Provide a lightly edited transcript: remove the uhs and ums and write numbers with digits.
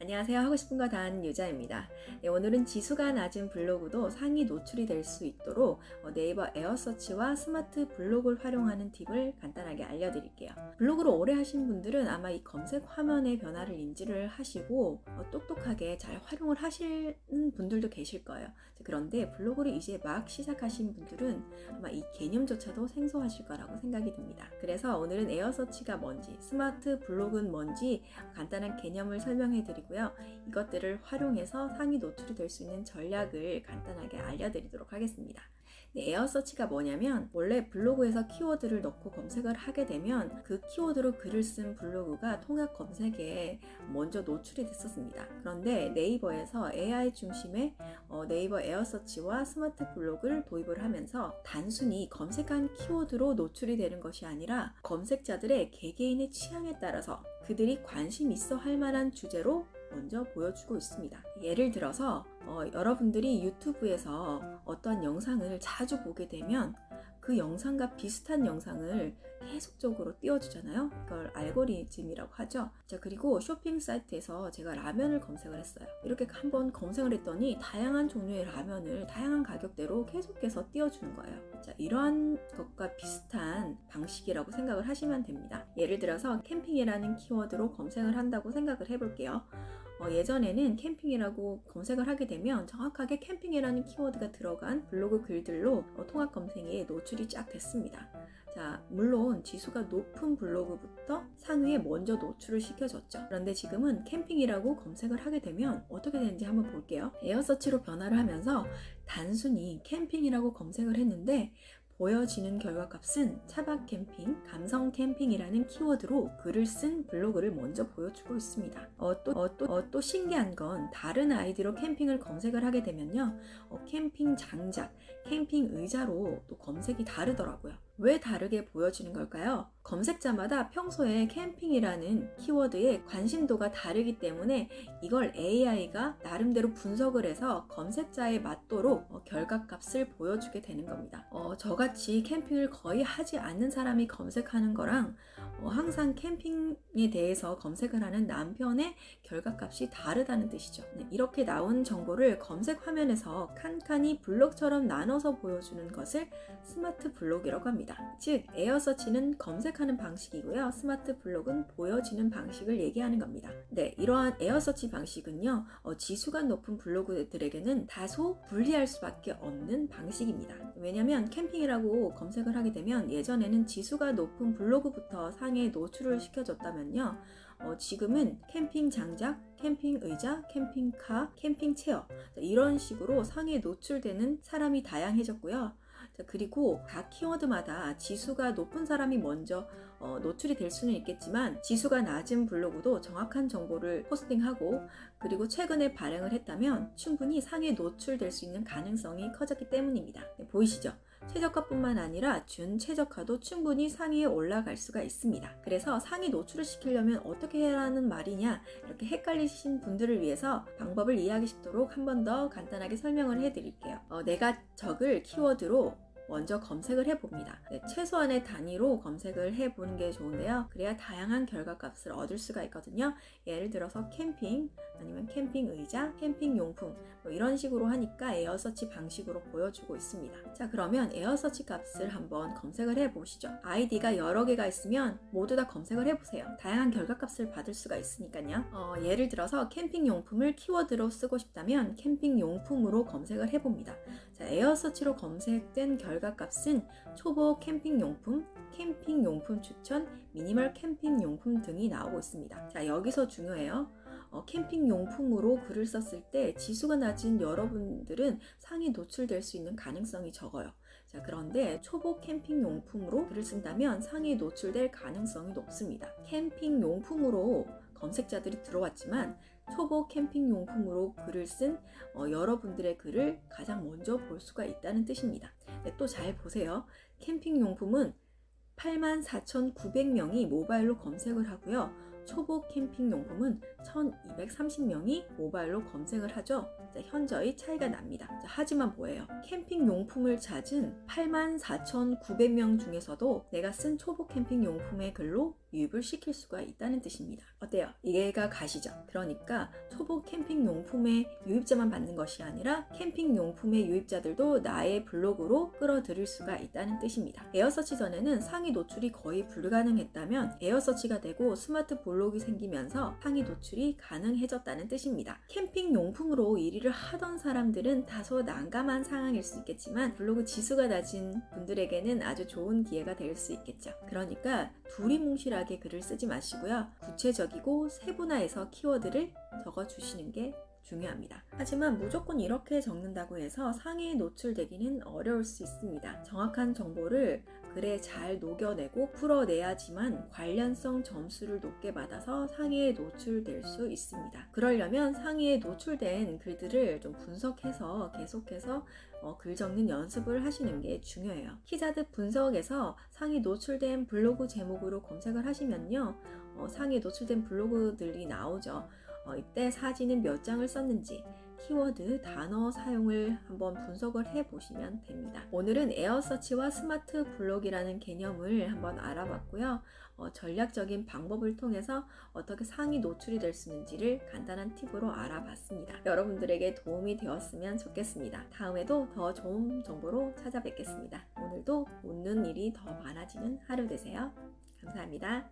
안녕하세요. 하고 싶은 거 다 하는 유자입니다. 네, 오늘은 지수가 낮은 블로그도 상위 노출이 될 수 있도록 네이버 에어서치와 스마트 블록을 활용하는 팁을 간단하게 알려드릴게요. 블로그를 오래 하신 분들은 아마 이 검색 화면의 변화를 인지를 하시고 똑똑하게 잘 활용을 하시는 분들도 계실 거예요. 그런데 블로그를 이제 막 시작하신 분들은 아마 이 개념조차도 생소하실 거라고 생각이 듭니다. 그래서 오늘은 에어서치가 뭔지, 스마트 블록은 뭔지 간단한 개념을 설명해 드리고요. 이것들을 활용해서 상위 노출이 될 수 있는 전략을 간단하게 알려드리도록 하겠습니다. 네, 에어서치가 뭐냐면 원래 블로그에서 키워드를 넣고 검색을 하게 되면 그 키워드로 글을 쓴 블로그가 통합 검색에 먼저 노출이 됐었습니다. 그런데 네이버에서 AI 중심의 네이버 에어서치와 스마트 블록을 도입을 하면서 단순히 검색한 키워드로 노출이 되는 것이 아니라 검색자들의 개개인의 취향에 따라서 그들이 관심 있어 할 만한 주제로 먼저 보여주고 있습니다. 예를 들어서 여러분들이 유튜브에서 어떤 영상을 자주 보게 되면 그 영상과 비슷한 영상을 계속적으로 띄워주잖아요. 이걸 알고리즘이라고 하죠. 자, 그리고 쇼핑 사이트에서 제가 라면을 검색을 했어요. 이렇게 한번 검색을 했더니 다양한 종류의 라면을 다양한 가격대로 계속해서 띄워주는 거예요. 자, 이러한 것과 비슷한 방식이라고 생각을 하시면 됩니다. 예를 들어서 캠핑이라는 키워드로 검색을 한다고 생각을 해볼게요. 예전에는 캠핑이라고 검색을 하게 되면 정확하게 캠핑이라는 키워드가 들어간 블로그 글들로 통합 검색에 노출이 쫙 됐습니다. 자, 물론 지수가 높은 블로그부터 상위에 먼저 노출을 시켜줬죠. 그런데 지금은 캠핑이라고 검색을 하게 되면 어떻게 되는지 한번 볼게요. 에어서치로 변화를 하면서 단순히 캠핑이라고 검색을 했는데 보여지는 결과값은 차박 캠핑, 감성 캠핑이라는 키워드로 글을 쓴 블로그를 먼저 보여주고 있습니다. 또 신기한 건 다른 아이디로 캠핑을 검색을 하게 되면요. 캠핑 장작, 캠핑 의자로 또 검색이 다르더라고요. 왜 다르게 보여지는 걸까요? 검색자마다 평소에 캠핑이라는 키워드에 관심도가 다르기 때문에 이걸 AI가 나름대로 분석을 해서 검색자에 맞도록 결과값을 보여주게 되는 겁니다. 저같이 캠핑을 거의 하지 않는 사람이 검색하는 거랑 항상 캠핑에 대해서 검색을 하는 남편의 결과값이 다르다는 뜻이죠. 네, 이렇게 나온 정보를 검색 화면에서 칸칸이 블록처럼 나눠서 보여주는 것을 스마트 블록이라고 합니다. 즉, 에어서치는 검색하는 방식이고요. 스마트 블록은 보여지는 방식을 얘기하는 겁니다. 네, 이러한 에어서치 방식은요, 지수가 높은 블로그들에게는 다소 불리할 수밖에 없는 방식입니다. 왜냐하면 캠핑이라고 검색을 하게 되면 예전에는 지수가 높은 블로그부터 상위에 노출을 시켜줬다면요, 지금은 캠핑 장작, 캠핑 의자, 캠핑카, 캠핑 체어 이런 식으로 상위에 노출되는 사람이 다양해졌고요. 자, 그리고 각 키워드마다 지수가 높은 사람이 먼저 노출이 될 수는 있겠지만 지수가 낮은 블로그도 정확한 정보를 포스팅하고 그리고 최근에 발행을 했다면 충분히 상위에 노출될 수 있는 가능성이 커졌기 때문입니다. 네, 보이시죠? 최저가뿐만 아니라 준최저가도 충분히 상위에 올라갈 수가 있습니다. 그래서 상위 노출을 시키려면 어떻게 해라는 말이냐 이렇게 헷갈리신 분들을 위해서 방법을 이해하기 쉽도록 한 번 더 간단하게 설명을 해드릴게요. 내가 적을 키워드로 먼저 검색을 해봅니다. 네, 최소한의 단위로 검색을 해보는 게 좋은데요. 그래야 다양한 결과값을 얻을 수가 있거든요. 예를 들어서 캠핑, 아니면 캠핑 의자, 캠핑 용품 이런 식으로 하니까 에어서치 방식으로 보여주고 있습니다. 자, 그러면 에어서치 값을 한번 검색을 해보시죠. 아이디가 여러 개가 있으면 모두 다 검색을 해보세요. 다양한 결과값을 받을 수가 있으니까요. 예를 들어서 캠핑 용품을 키워드로 쓰고 싶다면 캠핑 용품으로 검색을 해봅니다. 자, 에어서치로 검색된 결과값은 초보 캠핑용품, 캠핑용품 추천, 미니멀 캠핑용품 등이 나오고 있습니다. 자, 여기서 중요해요. 캠핑용품으로 글을 썼을 때 지수가 낮은 여러분들은 상위 노출될 수 있는 가능성이 적어요. 자, 그런데 초보 캠핑용품으로 글을 쓴다면 상위 노출될 가능성이 높습니다. 캠핑용품으로 검색자들이 들어왔지만 초보 캠핑용품으로 글을 쓴 여러분들의 글을 가장 먼저 볼 수가 있다는 뜻입니다. 네, 또 잘 보세요. 캠핑용품은 84,900명이 모바일로 검색을 하고요. 초보 캠핑용품은 1,230명이 모바일로 검색을 하죠. 자, 현저히 차이가 납니다. 자, 하지만 뭐예요? 캠핑용품을 찾은 84,900명 중에서도 내가 쓴 초보 캠핑용품의 글로 유입을 시킬 수가 있다는 뜻입니다. 어때요? 이해가 가시죠? 그러니까 초보 캠핑 용품의 유입자만 받는 것이 아니라 캠핑 용품의 유입자들도 나의 블로그로 끌어들일 수가 있다는 뜻입니다. 에어서치 전에는 상위 노출이 거의 불가능했다면 에어서치가 되고 스마트 블로그가 생기면서 상위 노출이 가능해졌다는 뜻입니다. 캠핑 용품으로 1위를 하던 사람들은 다소 난감한 상황일 수 있겠지만 블로그 지수가 낮은 분들에게는 아주 좋은 기회가 될 수 있겠죠. 그러니까 두리뭉실하게 글을 쓰지 마시고요. 구체적이고 세분화해서 키워드를 적어주시는 게 중요합니다. 하지만 무조건 이렇게 적는다고 해서 상위에 노출되기는 어려울 수 있습니다. 정확한 정보를 글에 잘 녹여내고 풀어내야지만 관련성 점수를 높게 받아서 상위에 노출될 수 있습니다. 그러려면 상위에 노출된 글들을 좀 분석해서 계속해서 글 적는 연습을 하시는 게 중요해요. 키자드 분석에서 상위 노출된 블로그 제목으로 검색을 하시면요. 상위에 노출된 블로그들이 나오죠. 이때 사진은 몇 장을 썼는지 키워드, 단어 사용을 한번 분석을 해보시면 됩니다. 오늘은 에어서치와 스마트 블록이라는 개념을 한번 알아봤고요. 전략적인 방법을 통해서 어떻게 상위 노출이 될 수 있는지를 간단한 팁으로 알아봤습니다. 여러분들에게 도움이 되었으면 좋겠습니다. 다음에도 더 좋은 정보로 찾아뵙겠습니다. 오늘도 웃는 일이 더 많아지는 하루 되세요. 감사합니다.